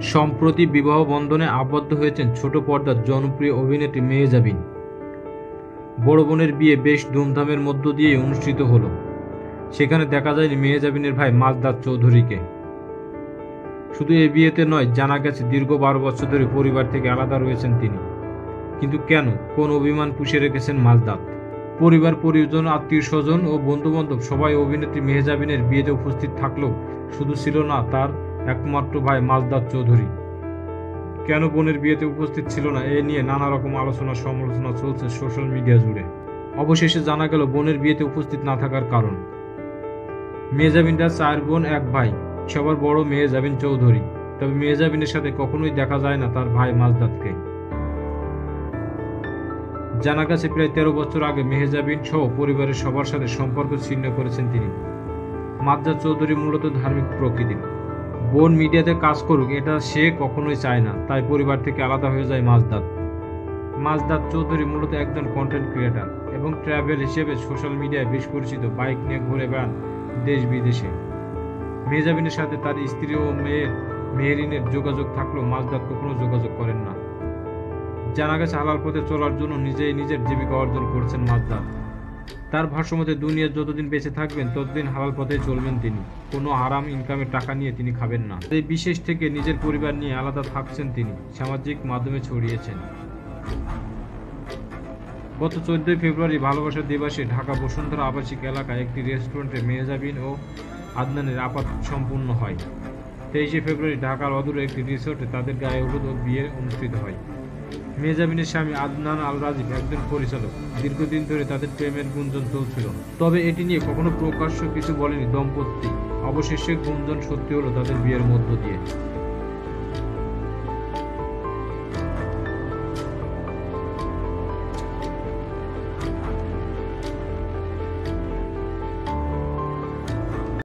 সম্প্রতি বিবাহ বন্ধনে আবদ্ধ হয়েছেন ছোট পর্দার জনপ্রিয় অভিনেত্রী মেহজাবিন। বড় বোনের বিয়ে বেশ ধুমধামের মধ্য দিয়েই অনুষ্ঠিত হলো। সেখানে দেখা যায়নি মেহজাবিনের ভাই মাজদাদ চৌধুরীকে। শুধু এই বিয়েতে নয়, জানা গেছে দীর্ঘ 12 বছর ধরে পরিবার থেকে আলাদা রয়েছেন তিনি। কিন্তু কেন, কোন অভিমান পুষে রেখেছেন মাজদাদ? পরিবার, পরিজন, আত্মীয় স্বজন ও বন্ধুবান্ধব সবাই অভিনেত্রী মেহজাবিনের বিয়েতে উপস্থিত থাকলেও শুধু ছিল না তার একমাত্র ভাই মাজদাদ চৌধুরী। কেন বোনের বিয়েতে উপস্থিত ছিল না, এ নিয়ে নানা রকম আলোচনা সমালোচনা চলছে সোশ্যাল মিডিয়া জুড়ে। অবশেষে জানা গেল বোনের বিয়েতে উপস্থিত না থাকার কারণ। মেহজাবিনরা 4 বোন 1 ভাই, সবার বড় মেহজাবিন চৌধুরী। তবে মেহজাবিনের সাথে কখনোই দেখা যায় না তার ভাই মাজদাদকে। জানা গেছে প্রায় 13 বছর আগে মেহজাবিন সহ পরিবারের সবার সাথে সম্পর্ক ছিন্ন করেছেন তিনি। মাজদাদ চৌধুরী মূলত ধার্মিক প্রকৃতির। বোন মিডিয়াতে কাজ করুক এটা সে কখনোই চায় না, তাই পরিবার থেকে আলাদা হয়ে যায় মাজদাদ। মাজদাদ চৌধুরী মূলত একজন কন্টেন্ট ক্রিয়েটার এবং ট্রাভেল হিসেবে সোশ্যাল মিডিয়ায় বেশ পরিচিত। বাইক নিয়ে ঘুরে বেড়ান দেশ বিদেশে। মেহজাবিনের সাথে তার স্ত্রী ও মেয়ের মেহেরিনের যোগাযোগ থাকলেও মাজদাদ কখনো যোগাযোগ করেন না। জানা গেছে হালাল পথে চলার জন্য নিজেই নিজের জীবিকা অর্জন করেছেন মাজদাদ। তার ভাষ্যমতে দুনিয়ার যতদিন বেঁচে থাকবেন ততদিন হালাল পথে চলবেন তিনি। কোনো হারাম ইনকামের টাকা নিয়ে তিনি খাবেন না। এই বিশেষ থেকে নিজের পরিবার নিয়ে আলাদা থাকছেন তিনি, সামাজিক মাধ্যমে ছড়িয়েছেন। গত 14 ফেব্রুয়ারি ভালোবাসার দিবসে ঢাকা বসুন্ধরা আবাসিক এলাকায় একটি রেস্টুরেন্টে মেহজাবিন ও আদনানের আপাত সম্পূর্ণ হয়। 23 ফেব্রুয়ারি ঢাকার অদূরে একটি রিসোর্টে তাদের গায়ে হলুদ ও বিয়ে অনুষ্ঠিত হয়। মেহজাবিনের স্বামী আদনান আল রাজীব একজন পরিচালক। দীর্ঘদিন ধরে তাদের প্রেমের গুঞ্জন চলছিল, তবে এটি নিয়ে কখনো প্রকাশ্য কিছু বলেনি দম্পতি। অবশেষে গুঞ্জন সত্যি হলো তাদের বিয়ের মধ্য দিয়ে।